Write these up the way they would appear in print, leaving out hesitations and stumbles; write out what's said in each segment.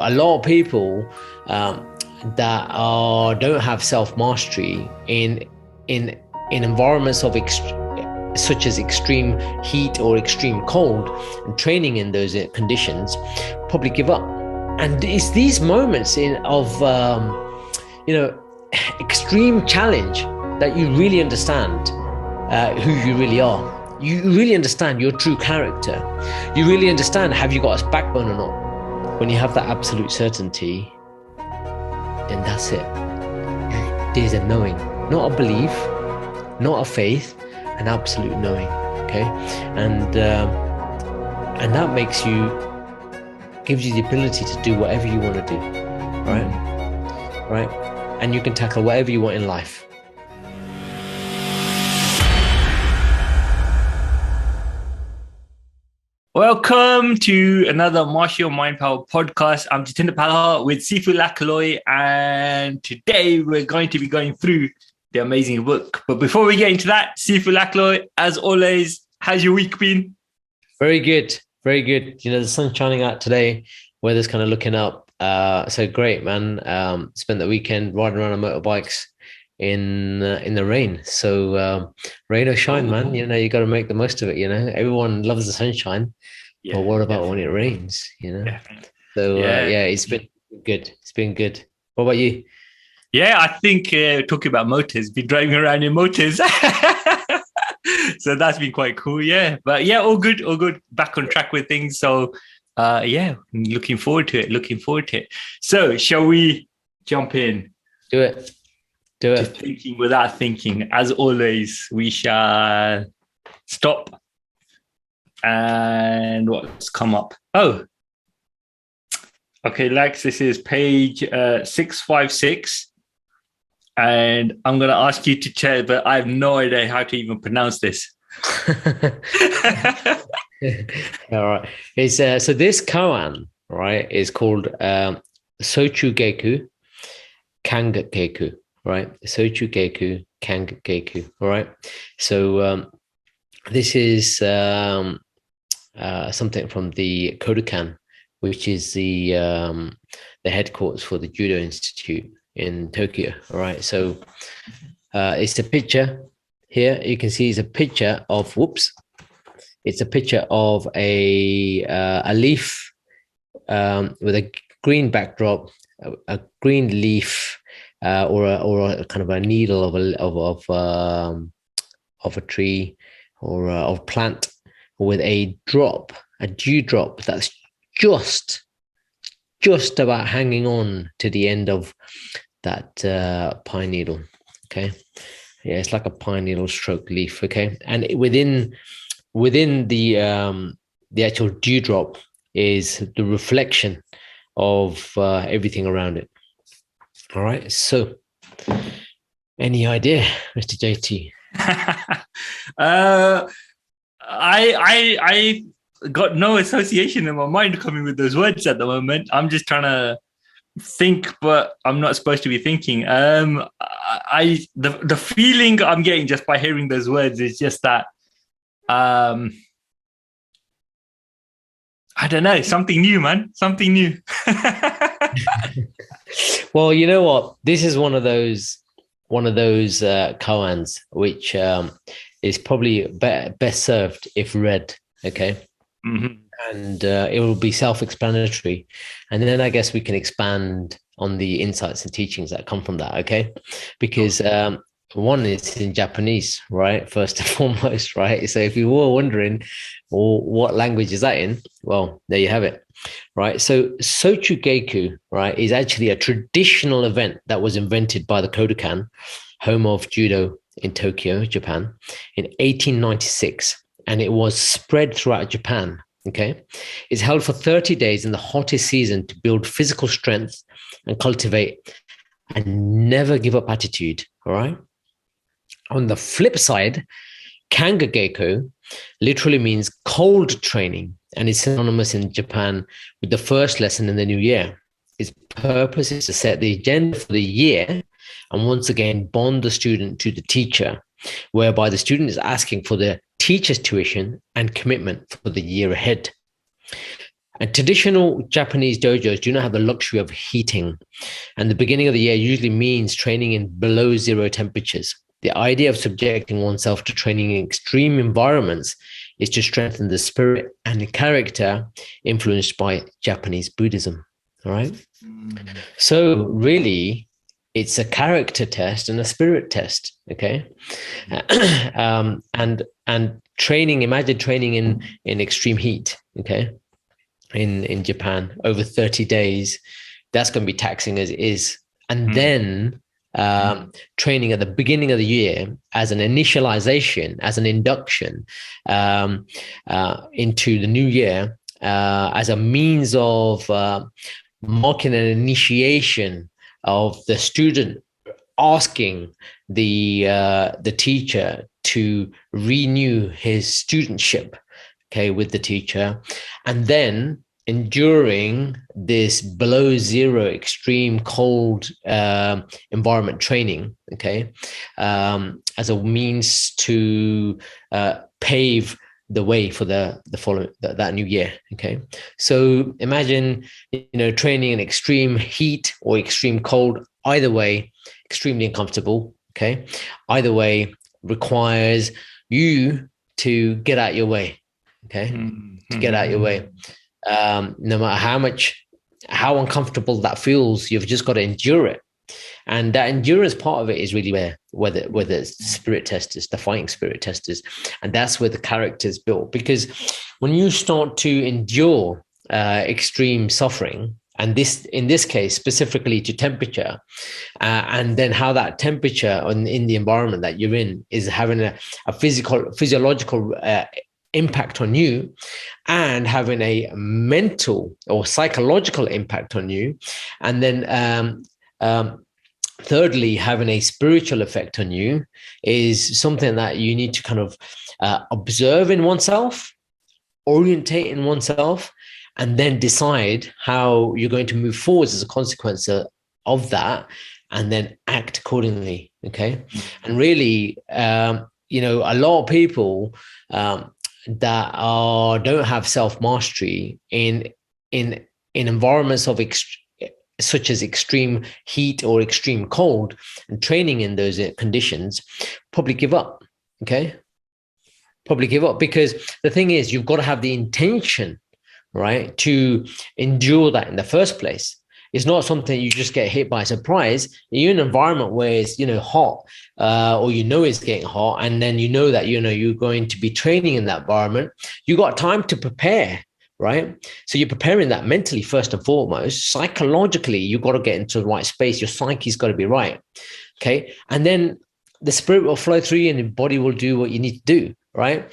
a lot of people that don't have self-mastery in environments of such as extreme heat or extreme cold, and training in those conditions probably give up. And it's these moments of extreme challenge that you really understand who you really are. You really understand your true character. You really understand, have you got a backbone or not? When you have that absolute certainty, then that's it. There's a knowing, not a belief, not a faith, an absolute knowing. Okay, and that gives you the ability to do whatever you want to do, right? And you can tackle whatever you want in life. Welcome to another Martial Mind Power podcast. I'm Jatinder with Sifu Lak, and today we're going to be going through the amazing book. But before we get into that, Sifu Lak, as always, how's your week been? Very good, very good. The sun's shining out today. Weather's kind of looking up. So great, man. Spent the weekend riding around on motorbikes in the rain. So rain or shine, man. You got to make the most of it. Everyone loves the sunshine, but what about when it rains? So it's been good. It's been good. What about you? Yeah, I think talking about motors, been driving around in motors. So that's been quite cool. Yeah, but yeah, all good. Back on track with things. So looking forward to it. So shall we jump in? Do it. Just thinking without thinking. As always, we shall stop. And what's come up? Oh, okay, Lex, this is page 656. And I'm going to ask you to check, but I have no idea how to even pronounce this. All right. It's so this koan, right, is called sochu-geiku, kang-geiku. Right, sochu-geiku, kang-geiku. All right, so this is something from the Kodokan, which is the headquarters for the Judo Institute in Tokyo. All right, so it's a picture here. You can see it's a picture of It's a picture of a leaf with a green backdrop, a green leaf. Or a kind of a needle of a tree or of plant, with a dewdrop that's just about hanging on to the end of that pine needle. Okay, yeah, it's like a pine needle stroke leaf. Okay, and within the actual dewdrop is the reflection of everything around it. All right. So, any idea, Mr. JT? I got no association in my mind coming with those words at the moment. I'm just trying to think, but I'm not supposed to be thinking. The feeling I'm getting just by hearing those words is just that. I don't know, something new, man. Something new. Well, you know what? This is one of those koans which is probably best served if read. Okay, and it will be self-explanatory, and then I guess we can expand on the insights and teachings that come from that. Okay, because one is in Japanese, right? First and foremost, right? So if you were wondering, well, what language is that in? Well, there you have it, right? So sochu-geiku, right, is actually a traditional event that was invented by the Kodokan, home of judo in Tokyo, Japan, in 1896, and it was spread throughout Japan. Okay, it's held for 30 days in the hottest season to build physical strength and cultivate a never give up attitude. All right. On the flip side, kang-geiku literally means cold training and is synonymous in Japan with the first lesson in the new year. Its purpose is to set the agenda for the year and once again bond the student to the teacher, whereby the student is asking for the teacher's tuition and commitment for the year ahead. And traditional Japanese dojos do not have the luxury of heating. And the beginning of the year usually means training in below zero temperatures. The idea of subjecting oneself to training in extreme environments is to strengthen the spirit and the character influenced by Japanese Buddhism. All right. So really, it's a character test and a spirit test. Okay. And training, imagine training in extreme heat. Okay. In Japan over 30 days, that's going to be taxing as it is. And then training at the beginning of the year as an initialization, as an induction into the new year, as a means of marking an initiation of the student asking the teacher to renew his studentship, okay, with the teacher, and then enduring this below zero extreme cold environment training, okay, as a means to pave the way for the following that new year. Okay, so imagine, training in extreme heat or extreme cold. Either way, extremely uncomfortable. Okay, either way requires you to get out your way. Okay, to get out your way. No matter how uncomfortable that feels, you've just got to endure it. And that endurance part of it is really whether it's spirit testers, the fighting spirit testers. And that's where the character is built. Because when you start to endure extreme suffering, and in this case, specifically to temperature, and then how that temperature in the environment that you're in is having a physiological impact on you, and having a mental or psychological impact on you, and then thirdly, having a spiritual effect on you, is something that you need to kind of observe in oneself, orientate in oneself, and then decide how you're going to move forward as a consequence of that, and then act accordingly. Okay. And really, a lot of people that don't have self-mastery in environments of such as extreme heat or extreme cold, and training in those conditions, probably give up. Okay, probably give up, because the thing is, you've got to have the intention, right, to endure that in the first place. It's not something you just get hit by surprise. You're in an environment where it's hot, or it's getting hot, and then that you're going to be training in that environment. You got time to prepare, right? So you're preparing that mentally first and foremost. Psychologically, you've got to get into the right space. Your psyche's got to be right, okay? And then the spirit will flow through you, and the body will do what you need to do, right?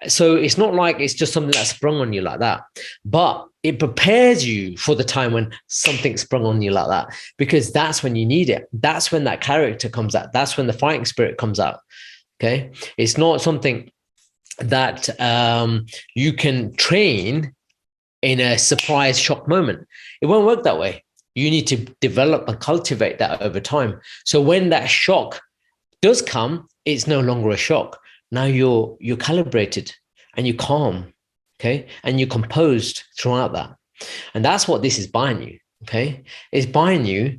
So it's not like it's just something that's sprung on you like that, but it prepares you for the time when something sprung on you like that, because that's when you need it. That's when that character comes out. That's when the fighting spirit comes out. Okay. It's not something that you can train in a surprise shock moment. It won't work that way. You need to develop and cultivate that over time. So when that shock does come, it's no longer a shock. Now you're calibrated and you're calm, okay? And you're composed throughout that. And that's what this is buying you, okay? It's buying you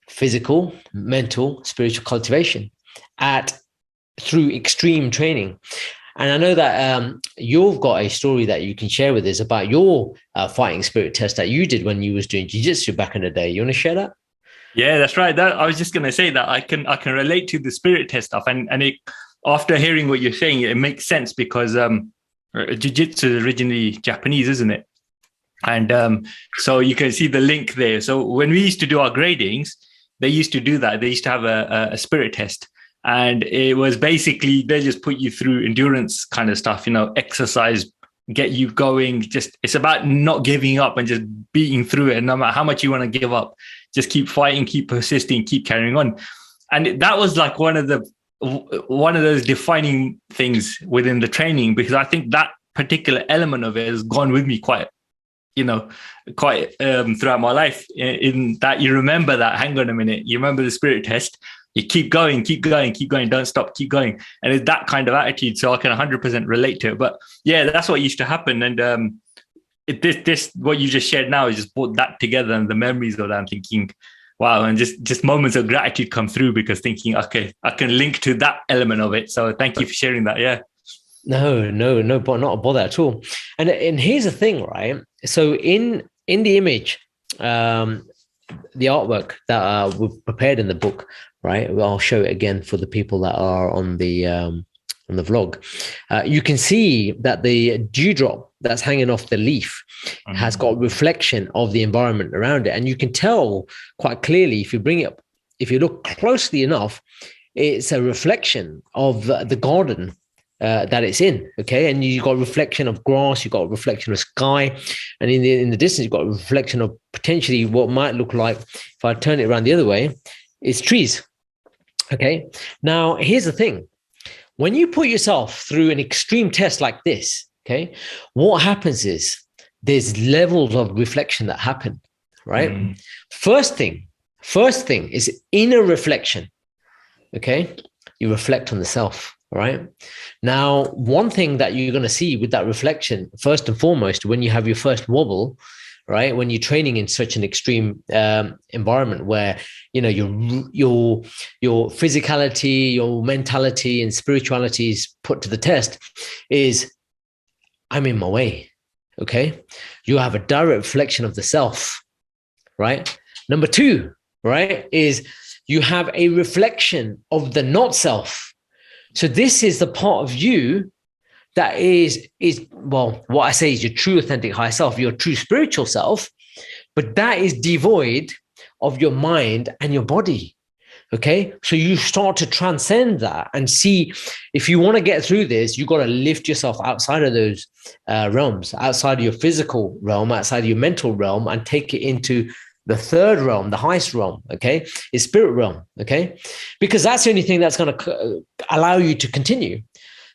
physical, mental, spiritual cultivation through extreme training. And I know that you've got a story that you can share with us about your fighting spirit test that you did when you was doing jiu-jitsu back in the day. You want to share that? Yeah, that's right. I was just going to say that I can relate to the spirit test stuff, and it, after hearing what you're saying, it makes sense, because jiu-jitsu is originally Japanese, isn't it? And so you can see the link there. So when we used to do our gradings, they used to do that. They used to have a spirit test. And it was basically, they just put you through endurance kind of stuff, exercise, get you going. Just, it's about not giving up and just beating through it. No matter how much you want to give up, just keep fighting, keep persisting, keep carrying on. And that was like one of those defining things within the training, because I think that particular element of it has gone with me quite throughout my life, in that you remember that, hang on a minute, you remember the spirit test, you keep going, don't stop, keep going. And it's that kind of attitude. So I can 100% relate to it. But yeah, that's what used to happen. And this what you just shared now is just put that together, and the memories of that. I'm thinking, wow, and just moments of gratitude come through because thinking, okay, I can link to that element of it. So thank you for sharing that. Yeah. No, but not a bother at all. And here's the thing, right? So in the image, the artwork that we've prepared in the book, right? I'll show it again for the people that are on the vlog. You can see that the dewdrop that's hanging off the leaf has got reflection of the environment around it, and you can tell quite clearly if you bring it up, if you look closely enough, it's a reflection of the garden that it's in, okay? And you've got a reflection of grass, you've got a reflection of sky, and in the distance, you've got a reflection of potentially what might look like, if I turn it around the other way, is trees, okay? Now, here's the thing. When you put yourself through an extreme test like this, okay, what happens is there's levels of reflection that happen, right? First thing is inner reflection, okay? You reflect on the self. Right now, one thing that you're going to see with that reflection, first and foremost, when you have your first wobble, right, when you're training in such an extreme environment where you know your physicality, your mentality, and spirituality is put to the test, is I'm in my way. Okay, you have a direct reflection of the self. Right. Number two, right, is you have a reflection of the not self. So this is the part of you that is well, what I say is your true authentic higher self, your true spiritual self, but that is devoid of your mind and your body. Okay. So you start to transcend that and see, if you want to get through this, you've got to lift yourself outside of those realms, outside of your physical realm, outside of your mental realm, and take it into the third realm, the highest realm, okay, is spirit realm, okay? Because that's the only thing that's going to allow you to continue.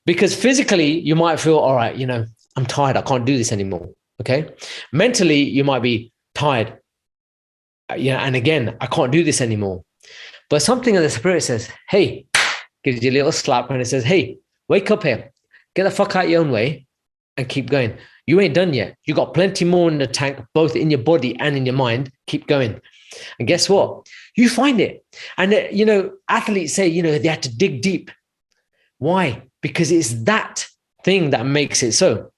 Because physically, you might feel, all right, you know, I'm tired. I can't do this anymore, okay? Mentally, you might be tired. Yeah, and again, I can't do this anymore. But something in the spirit says, hey, gives you a little slap, and it says, hey, wake up here. Get the fuck out your own way and keep going. You ain't done yet. You got plenty more in the tank, both in your body and in your mind. Keep going. And guess what? You find it. And, you know, athletes say, you know, they have to dig deep. Why? Because it's that thing that makes it so.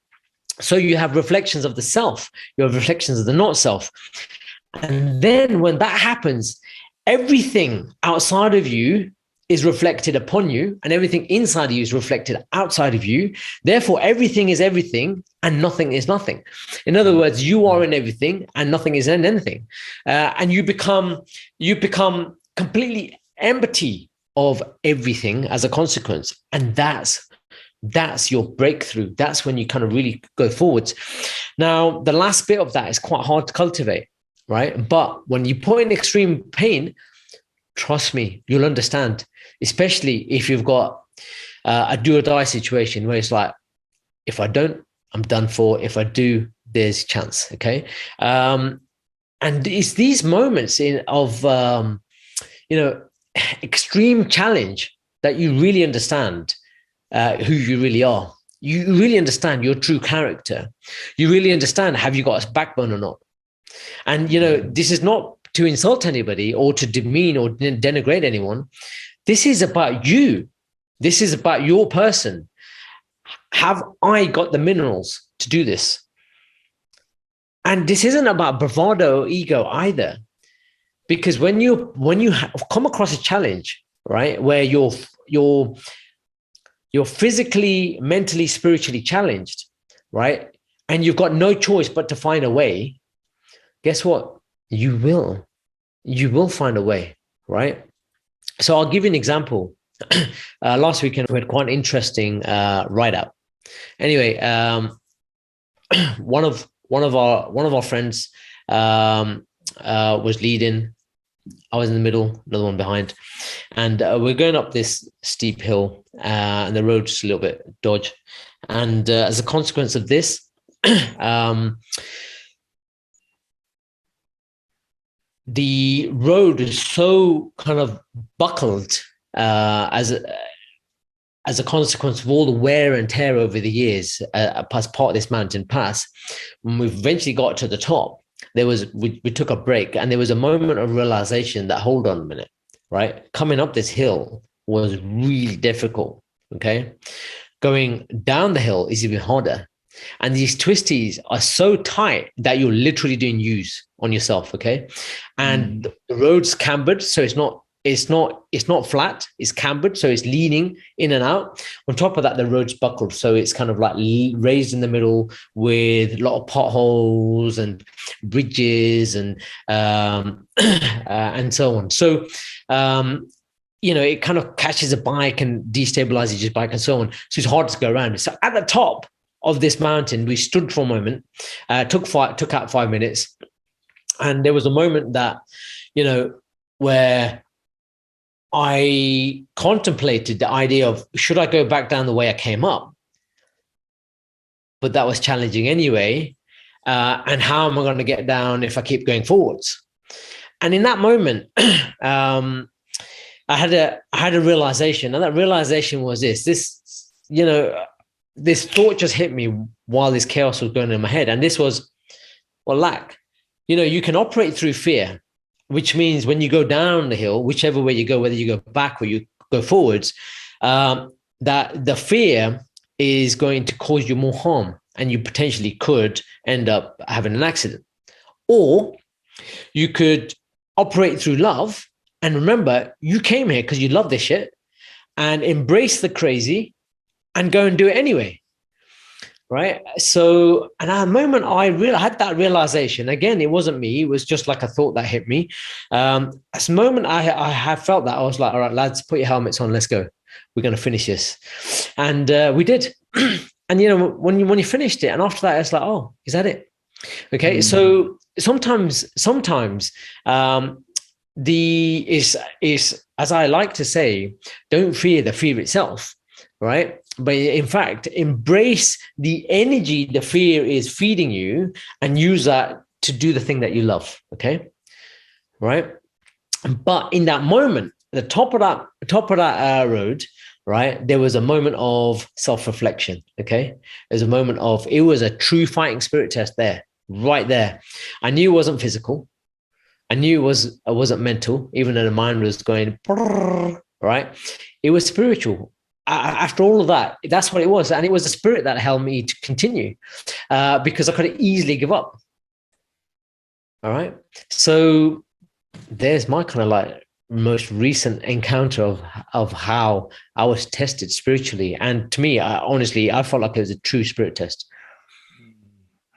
So you have reflections of the self. You have reflections of the not self. And then when that happens, everything outside of you is reflected upon you, and everything inside of you is reflected outside of you. Therefore, everything is everything and nothing is nothing. In other words, you are in everything and nothing is in anything. And you become completely empty of everything as a consequence. And that's your breakthrough. That's when you kind of really go forwards. Now, the last bit of that is quite hard to cultivate, right? But when you put in extreme pain, trust me, you'll understand, especially if you've got a do or die situation where it's like, if I don't, I'm done for. If I do, there's a chance. Okay. And it's these moments of extreme challenge that you really understand who you really are. You really understand your true character. You really understand, have you got a backbone or not? And, you know, this is not to insult anybody or to demean or denigrate anyone. This is about you. This is about your person. Have I got the minerals to do this? And this isn't about bravado or ego either. Because when you come across a challenge, right, where you're physically, mentally, spiritually challenged, right, and you've got no choice but to find a way, guess what? You will find a way, right? So I'll give you an example. Last weekend we had quite an interesting write-up. Anyway, one of our friends was leading. I was in the middle, another one behind, and we're going up this steep hill, and the road's a little bit dodgy. And as a consequence of this, the road is so kind of buckled as as a consequence of all the wear and tear over the years, as part of this mountain pass, when we eventually got to the top, we took a break, and there was a moment of realization that, hold on a minute, right? Coming up this hill was really difficult. Okay. Going down the hill is even harder. And these twisties are so tight that you're literally doing U's on yourself. Okay. And the road's cambered. So it's not flat, it's cambered, so it's leaning in and out. On top of that, the road's buckled, so it's kind of like raised in the middle with a lot of potholes and bridges and so on. So it kind of catches a bike and destabilizes your bike and so on. So it's hard to go around. So at the top of this mountain, we stood for a moment, took out 5 minutes, and there was a moment that where I contemplated the idea of, should I go back down the way I came up? But that was challenging anyway. And how am I going to get down if I keep going forwards? And in that moment, I had a realization, and that realization was this thought just hit me while this chaos was going in my head. And this was, well, Lak, you can operate through fear, which means when you go down the hill, whichever way you go, whether you go back or you go forwards, that the fear is going to cause you more harm, and you potentially could end up having an accident. Or you could operate through love, and remember, you came here because you love this shit, and embrace the crazy and go and do it anyway. Right. So, and at a moment I had that realization. Again, it wasn't me. It was just like a thought that hit me. At the moment I have felt that, I was like, all right, lads, put your helmets on. Let's go. We're going to finish this. And we did. And, when you finished it, and after that, it's like, oh, is that it? Okay. So sometimes is, as I like to say, don't fear the fear itself. Right. But in fact, embrace the energy the fear is feeding you and use that to do the thing that you love. Okay. Right. But in that moment, the top of that road, right, there was a moment of self-reflection. Okay. There's a moment of, it was a true fighting spirit test there, right there. I knew it wasn't physical. I knew it wasn't mental, even though the mind was going, right. It was spiritual. After all of that, that's what it was. And it was the spirit that held me to continue, because I could easily give up. All right. So there's my kind of like most recent encounter of how I was tested spiritually. And to me, I felt like it was a true spirit test.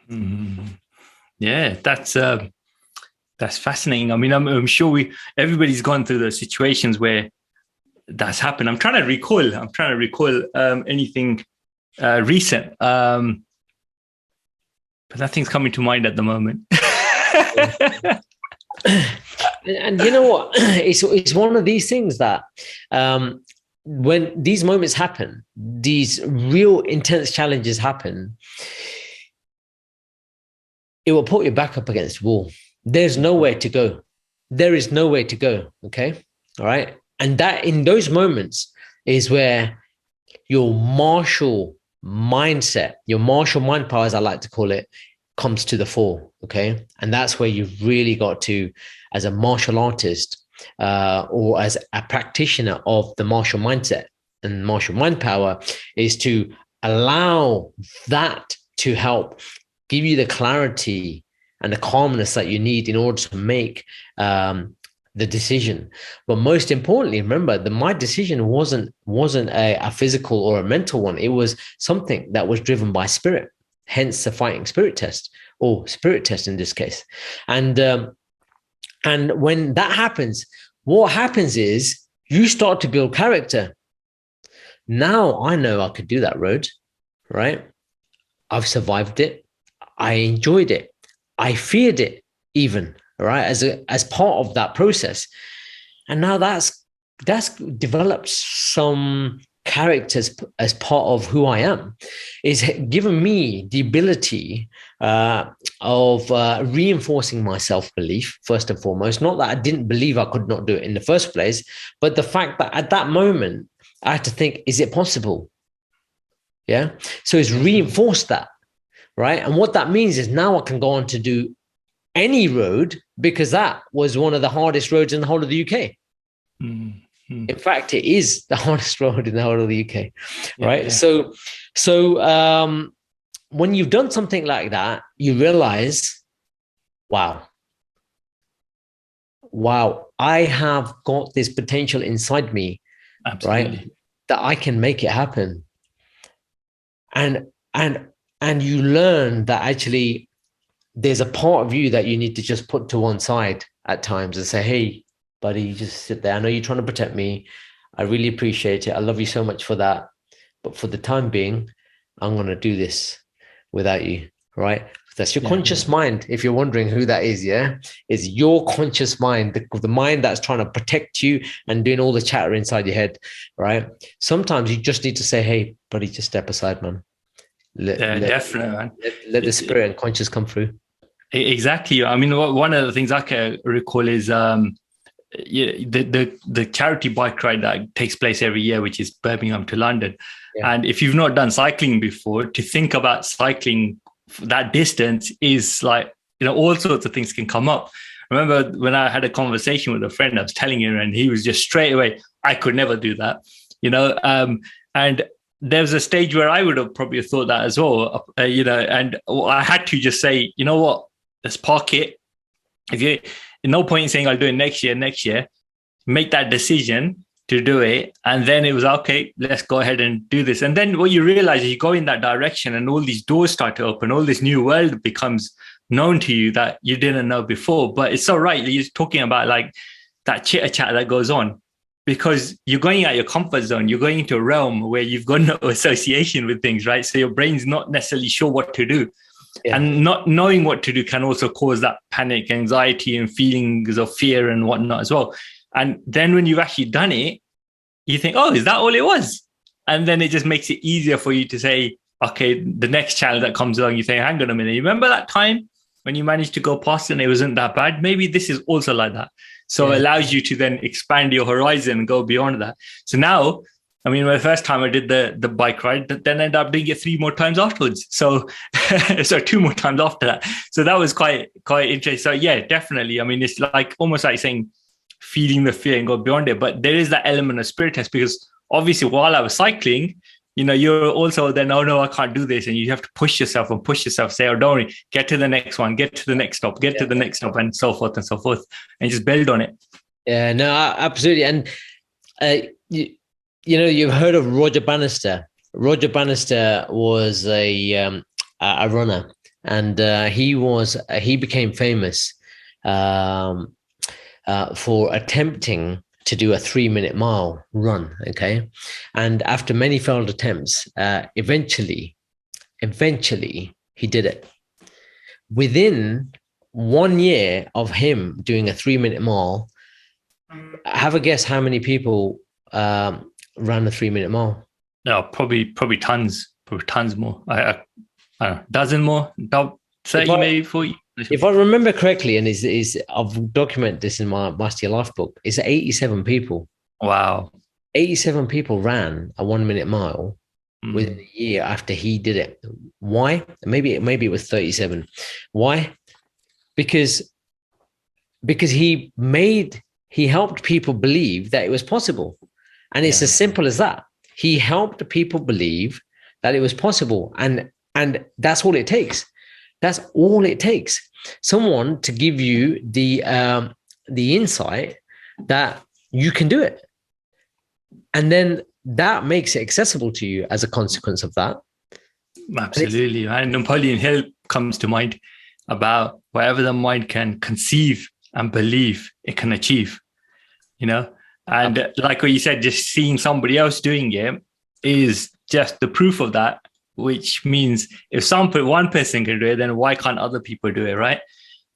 Mm-hmm. Yeah, that's fascinating. I mean, I'm sure everybody's gone through those situations where that's happened. I'm trying to recall anything recent, but nothing's coming to mind at the moment. and you know what? It's one of these things that when these moments happen, these real intense challenges happen, it will put you back up against the wall. There's nowhere to go. There is nowhere to go. Okay. All right. And that in those moments is where your martial mindset, your martial mind power, as I like to call it, comes to the fore. Okay. And that's where you've really got to, as a martial artist or as a practitioner of the martial mindset and martial mind power, is to allow that to help give you the clarity and the calmness that you need in order to make the decision. But most importantly, remember that my decision wasn't a physical or a mental one. It was something that was driven by spirit, hence the fighting spirit test, or spirit test in this case. And when that happens, what happens is you start to build character. Now I know I could do that road, right? I've survived it. I enjoyed it. I feared it even, right, as part of that process. And now that's developed some characters as part of who I am. It's given me the ability of reinforcing my self-belief, first and foremost. Not that I didn't believe I could not do it in the first place, but the fact that at that moment, I had to think, is it possible? Yeah. So it's reinforced that, right? And what that means is now I can go on to do any road, because that was one of the hardest roads in the whole of the UK. Mm-hmm. In fact, it is the hardest road in the whole of the UK, right? Yeah. So when you've done something like that, you realize, wow, I have got this potential inside me, Absolutely. right? That I can make it happen. And you learn that actually there's a part of you that you need to just put to one side at times and say, hey, buddy, you just sit there. I know you're trying to protect me. I really appreciate it. I love you so much for that. But for the time being, I'm going to do this without you, right? That's your conscious mind. If you're wondering who that is, it's your conscious mind, the mind that's trying to protect you and doing all the chatter inside your head, right? Sometimes you just need to say, hey, buddy, just step aside, man. Definitely, man. Let the spirit and conscious come through. Exactly. I mean, one of the things I can recall is the charity bike ride that takes place every year, which is Birmingham to London. Yeah. And if you've not done cycling before, to think about cycling that distance is like, all sorts of things can come up. I remember when I had a conversation with a friend, I was telling him, and he was just straight away, I could never do that, and there was a stage where I would have probably thought that as well, and I had to just say, you know what, let's park it. No point in saying I'll do it next year, make that decision to do it. And then it was, okay, let's go ahead and do this. And then what you realize is you go in that direction and all these doors start to open, all this new world becomes known to you that you didn't know before. But it's so right. You're talking about like that chitter chat that goes on, because you're going out your comfort zone. You're going into a realm where you've got no association with things, right? So your brain's not necessarily sure what to do. Yeah. And not knowing what to do can also cause that panic, anxiety, and feelings of fear and whatnot as well. And then when you've actually done it, you think, oh, is that all it was? And then it just makes it easier for you to say, okay, the next challenge that comes along, you think, hang on a minute, you remember that time when you managed to go past and it wasn't that bad? Maybe this is also like that. So it allows you to then expand your horizon and go beyond that. So now, I mean, the first time I did the bike ride, then I ended up doing it 3 more times afterwards. So 2 more times after that. So that was quite interesting. So yeah, definitely. I mean, it's like almost like saying, feeling the fear and go beyond it. But there is that element of spirit test, because obviously while I was cycling, you're also then, oh no, I can't do this. And you have to push yourself, say, oh, don't worry, get to the next one, get to the next stop, to the next stop, and so forth, and just build on it. Yeah, no, absolutely. And you've heard of Roger Bannister. Roger Bannister was a runner, and he became famous for attempting to do a 3-minute mile run. Okay. And after many failed attempts, eventually he did it. Within 1 year of him doing a 3-minute mile, have a guess how many people ran a 3-minute mile? No, probably tons more. I don't know, dozen more, 30, maybe 40. If I remember correctly, and I've documented this in my Master Your Life book, it's 87 people. Wow. 87 people ran a 1-minute mile within a year after he did it. Why? Maybe it was 37. Why? Because he helped people believe that it was possible. And it's as simple as that. He helped people believe that it was possible. And that's all it takes. That's all it takes. Someone to give you the insight that you can do it. And then that makes it accessible to you as a consequence of that. Absolutely. And Napoleon Hill comes to mind about whatever the mind can conceive and believe, it can achieve, And like what you said, just seeing somebody else doing it is just the proof of that, which means if one person can do it, then why can't other people do it, right?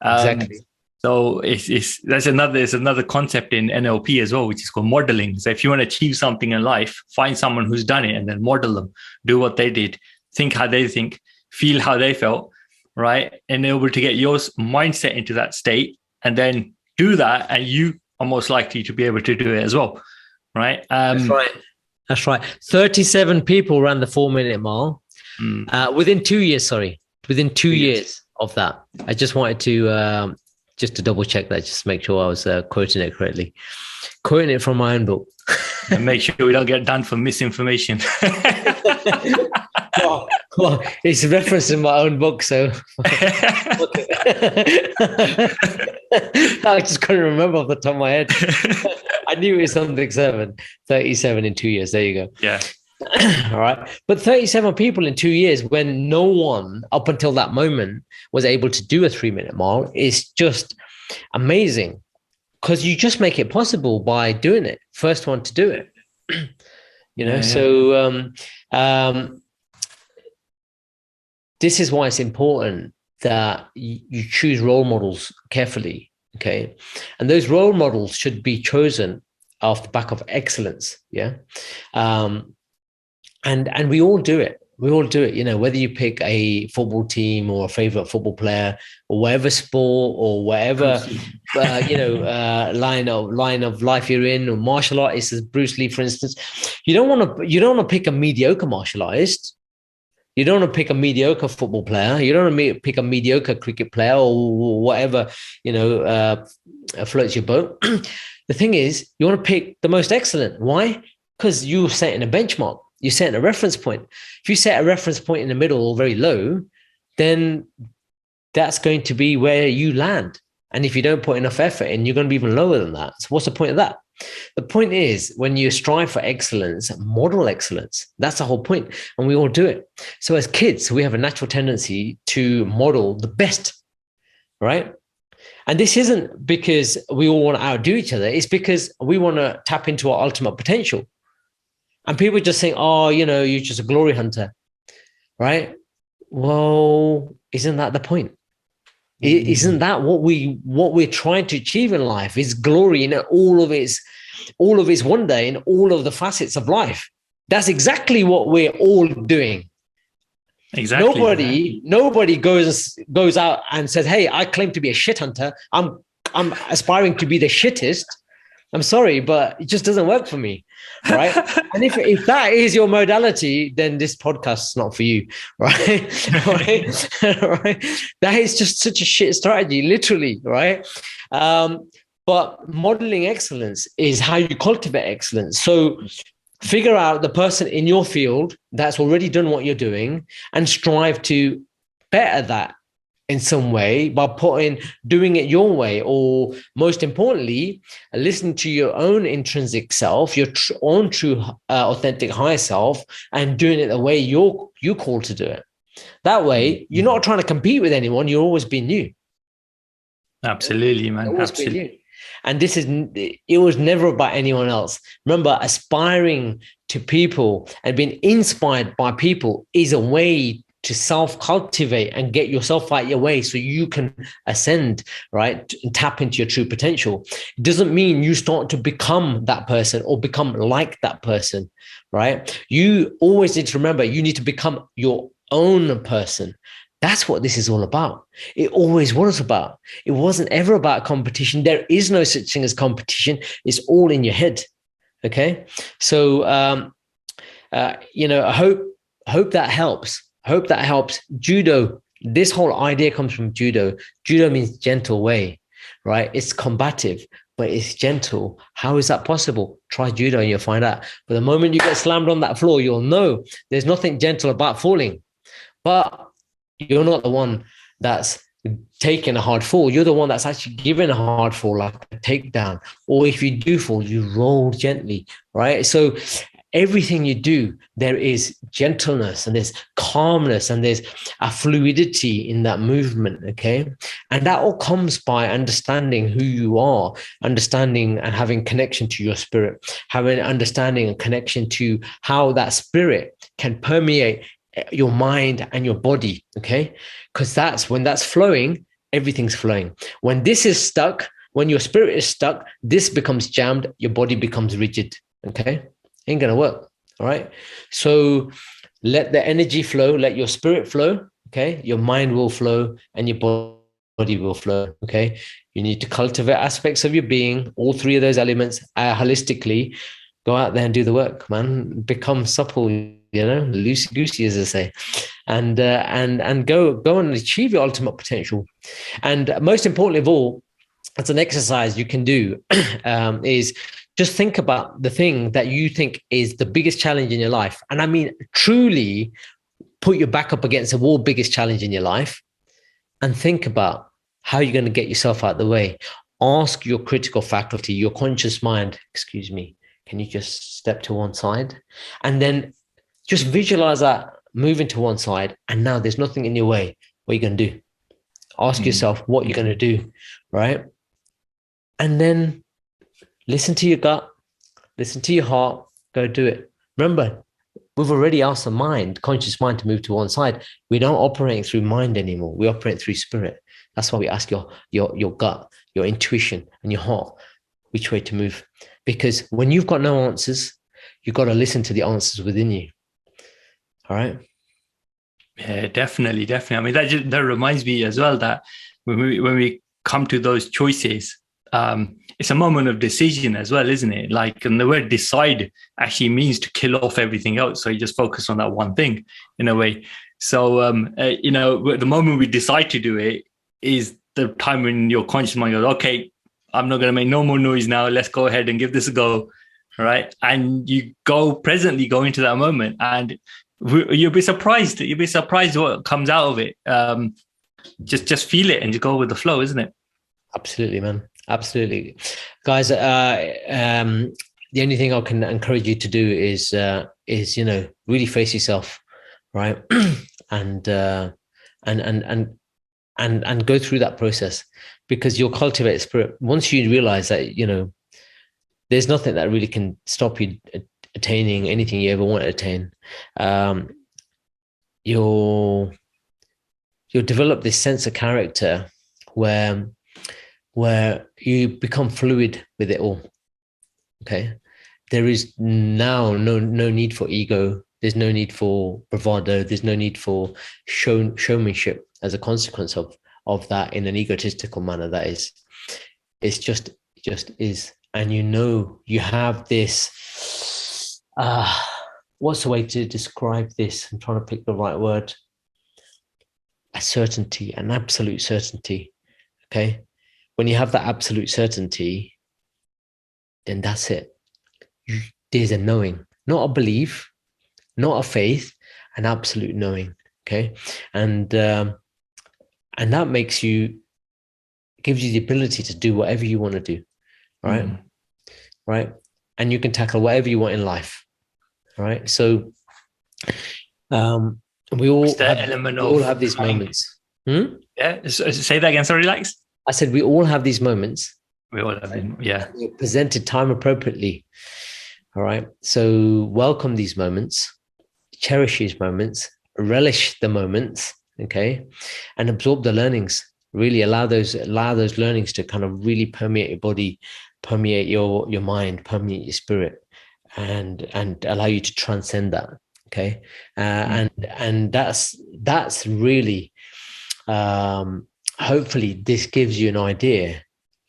Exactly. So there's another concept in NLP as well, which is called modeling. So if you want to achieve something in life, find someone who's done it and then model them, do what they did, think how they think, feel how they felt, right? And able to get your mindset into that state and then do that, and you are most likely to be able to do it as well, right? That's right. That's right. 37 people ran the 4 minute mile within 2 years. Sorry, within 2 years of that. I just wanted to just to double check that, just make sure I was quoting it correctly. Quoting it from my own book. And make sure we don't get done for misinformation. well, it's referenced in my own book, so I just couldn't remember off the top of my head. I knew it was something 37 in 2 years. There you go. Yeah. All right. But 37 people in 2 years, when no one up until that moment was able to do a 3 minute mile, is just amazing, because you just make it possible by doing it. First one to do it. So this is why it's important that you choose role models carefully. Okay. And those role models should be chosen off the back of excellence. Yeah. And we all do it. We all do it. Whether you pick a football team or a favorite football player or whatever sport or whatever, line of life you're in, or martial artist as Bruce Lee, for instance, you don't want to pick a mediocre martial artist. You don't want to pick a mediocre football player. You don't want to pick a mediocre cricket player or whatever, floats your boat. The thing is, you want to pick the most excellent. Why? Because you're setting a benchmark. You're setting a reference point. If you set a reference point in the middle or very low, then that's going to be where you land. And if you don't put enough effort in, you're going to be even lower than that. So what's the point of that? The point is, when you strive for excellence, model excellence. That's the whole point. And we all do it. So as kids, we have a natural tendency to model the best, right? And this isn't because we all want to outdo each other. It's because we want to tap into our ultimate potential. And people just think, oh, you're just a glory hunter, right? Well, isn't that the point? Isn't that what we're trying to achieve in life? Is glory in all of its wonder, in all of the facets of life. That's exactly what we're all doing. Exactly. Nobody goes out and says, "Hey, I claim to be a shit hunter. I'm aspiring to be the shittest." I'm sorry, but it just doesn't work for me, right? And if that is your modality, then this podcast is not for you, right? Right? That is just such a shit strategy, literally, right? But modeling excellence is how you cultivate excellence. So figure out the person in your field that's already done what you're doing and strive to better that in some way by doing it your way, or most importantly, listening to your own intrinsic self, your own true, authentic higher self, and doing it the way you're called to do it. That way, you're not trying to compete with anyone. You're always being you. Absolutely, man. Absolutely. And it was never about anyone else. Remember, aspiring to people and being inspired by people is a way to self-cultivate and get yourself out your way so you can ascend, right? And tap into your true potential. It doesn't mean you start to become that person or become like that person, right? You always need to remember, you need to become your own person. That's what this is all about. It always was about. It wasn't ever about competition. There is no such thing as competition. It's all in your head. Okay. So, I hope that helps. Hope that helps. Judo, this whole idea comes from judo. Judo means gentle way, right? It's combative, but it's gentle. How is that possible? Try judo and you'll find out. But the moment you get slammed on that floor, you'll know there's nothing gentle about falling. But you're not the one that's taking a hard fall. You're the one that's actually given a hard fall, like a takedown. Or if you do fall, you roll gently, right? So everything you do, there is gentleness and there's calmness and there's a fluidity in that movement, okay? And that all comes by understanding who you are, understanding and having connection to your spirit, having understanding and connection to how that spirit can permeate your mind and your body, okay? Because when that's flowing, everything's flowing. When this is stuck, when your spirit is stuck, this becomes jammed, your body becomes rigid, okay? Ain't gonna work. All right. So let the energy flow, let your spirit flow. Okay. Your mind will flow and your body will flow. Okay. You need to cultivate aspects of your being, all three of those elements holistically. Go out there and do the work, man. Become supple, loosey goosey, as I say, and go and achieve your ultimate potential. And most importantly of all, as an exercise you can do is just think about the thing that you think is the biggest challenge in your life. And I mean, truly put your back up against the wall, biggest challenge in your life, and think about how you're going to get yourself out of the way. Ask your critical faculty, your conscious mind, excuse me, can you just step to one side? And then just visualize that moving to one side. And now there's nothing in your way. What are you going to do? Ask yourself what you're going to do, right? And then listen to your gut, listen to your heart, go do it. Remember, we've already asked the mind, conscious mind, to move to one side. We don't operate through mind anymore. We operate through spirit. That's why we ask your gut, your intuition, and your heart which way to move. Because when you've got no answers, you've got to listen to the answers within you. All right. Yeah, definitely. I mean, that reminds me as well that when we come to those choices, it's a moment of decision as well, isn't it? Like, and the word decide actually means to kill off everything else. So you just focus on that one thing in a way. So, the moment we decide to do it is the time when your conscious mind goes, okay, I'm not going to make no more noise now. Let's go ahead and give this a go. All right. And you presently go into that moment, and you'll be surprised. You'll be surprised what comes out of it. Just feel it and just go with the flow, isn't it? Absolutely, man. Absolutely. Guys, the only thing I can encourage you to do is really face yourself, right? and go through that process, because you'll cultivate spirit. Once you realize that, there's nothing that really can stop you attaining anything you ever want to attain. You'll develop this sense of character where you become fluid with it all. Okay. There is now no need for ego. There's no need for bravado. There's no need for showmanship as a consequence of that in an egotistical manner. That is, it's just is. And you have this, what's the way to describe this? I'm trying to pick the right word. A certainty, an absolute certainty. Okay. When you have that absolute certainty, then that's it. There's a knowing, not a belief, not a faith, an absolute knowing. Okay. And that gives you the ability to do whatever you want to do. Right. Right. And you can tackle whatever you want in life. Right. So, we all have these moments. Yeah. Say that again. Sorry, Lex. I said we all have these moments. We all have them. Yeah. You're presented time appropriately. All right. So welcome these moments, cherish these moments, relish the moments. Okay. And absorb the learnings. Really allow those learnings to kind of really permeate your body, permeate your mind, permeate your spirit, and allow you to transcend that. Okay. And that's really, hopefully this gives you an idea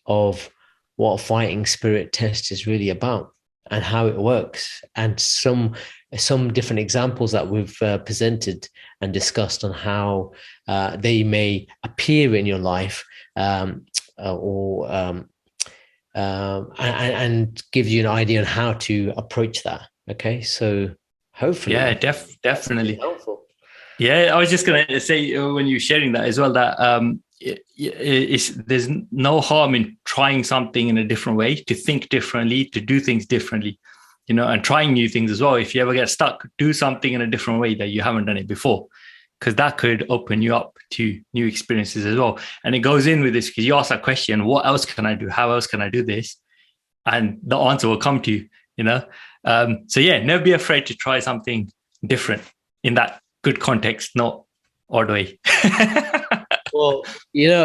of what a fighting spirit test is really about and how it works, and some different examples that we've presented and discussed on how they may appear in your life, and give you an idea on how to approach that. Okay, so hopefully, yeah, definitely helpful. Yeah, I was just going to say, when you're sharing that as well, that there's no harm in trying something in a different way, to think differently, to do things differently, and trying new things as well. If you ever get stuck, do something in a different way that you haven't done it before, because that could open you up to new experiences as well. And it goes in with this, because you ask that question, what else can I do? How else can I do this? And the answer will come to you, So yeah, never be afraid to try something different in that good context, not all the way. Well,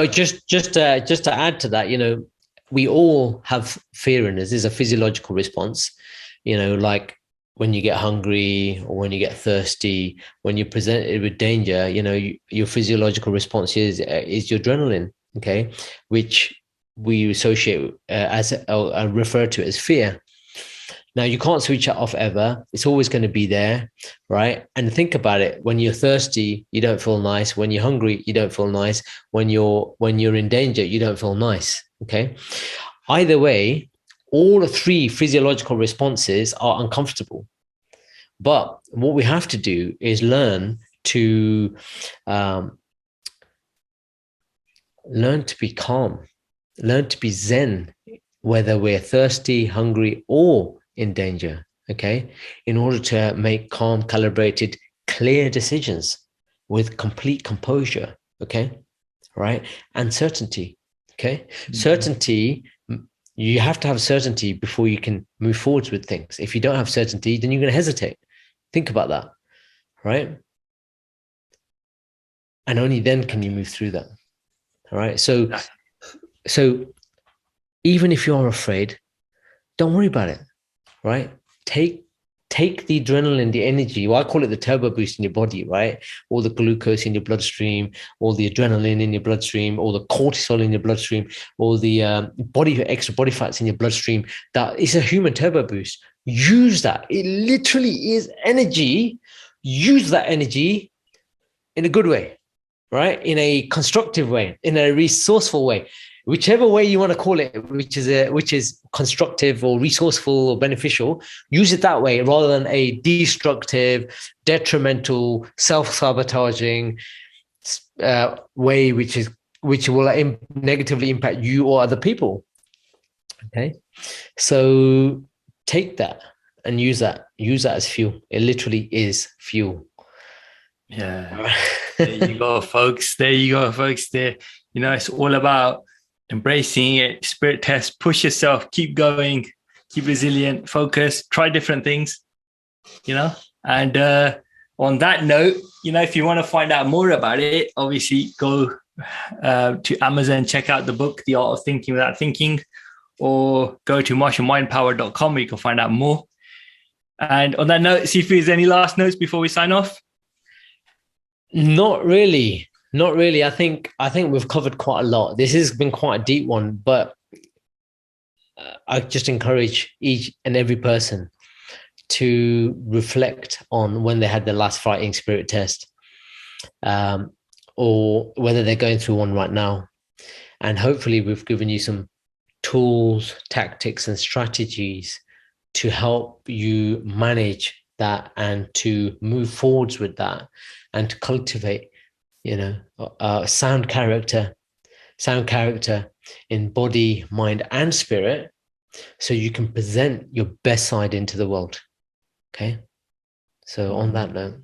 just to add to that, we all have fear in us. There's a physiological response, like when you get hungry or when you get thirsty, when you're presented with danger, your physiological response is your adrenaline, okay, which we associate refer to as fear. Now, you can't switch it off ever. It's always going to be there, right? And think about it. When you're thirsty, you don't feel nice. When you're hungry, you don't feel nice. When you're in danger, you don't feel nice. Okay. Either way, all the three physiological responses are uncomfortable. But what we have to do is learn to be calm, learn to be zen, whether we're thirsty, hungry, or in danger, okay? In order to make calm, calibrated, clear decisions with complete composure, okay? Right? And certainty, okay? Mm-hmm. Certainty, you have to have certainty before you can move forwards with things. If you don't have certainty, then you're going to hesitate. Think about that, right? And only then can you move through that, all right? So even if you're afraid, don't worry about it, right? Take the adrenaline, the energy. Well, I call it the turbo boost in your body, right? All the glucose in your bloodstream, all the adrenaline in your bloodstream, all the cortisol in your bloodstream, all the extra body fats in your bloodstream. That is a human turbo boost. Use that. It literally is energy. Use that energy in a good way, right? In a constructive way, in a resourceful way. Whichever way you want to call it, which is constructive or resourceful or beneficial, use it that way rather than a destructive, detrimental, self-sabotaging way, which will negatively impact you or other people. Okay, so take that and use that as fuel. It literally is fuel. Yeah, there you go, folks. There you go, folks. There, it's all about embracing it, spirit test, push yourself, keep going, keep resilient, focus, try different things, and on that note, if you want to find out more about it, obviously go to Amazon, check out the book, The Art of Thinking Without Thinking, or go to martialmindpower.com where you can find out more. And on that note, Sifu, is there any last notes before we sign off? Not really. I think we've covered quite a lot. This has been quite a deep one, but I just encourage each and every person to reflect on when they had their last fighting spirit test, or whether they're going through one right now. And hopefully we've given you some tools, tactics, and strategies to help you manage that and to move forwards with that and to cultivate sound character in body, mind, and spirit, so you can present your best side into the world. Okay. So on that note.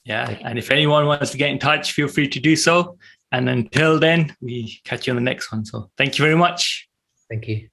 Yeah. And if anyone wants to get in touch, feel free to do so. And until then, we catch you on the next one. So thank you very much. Thank you.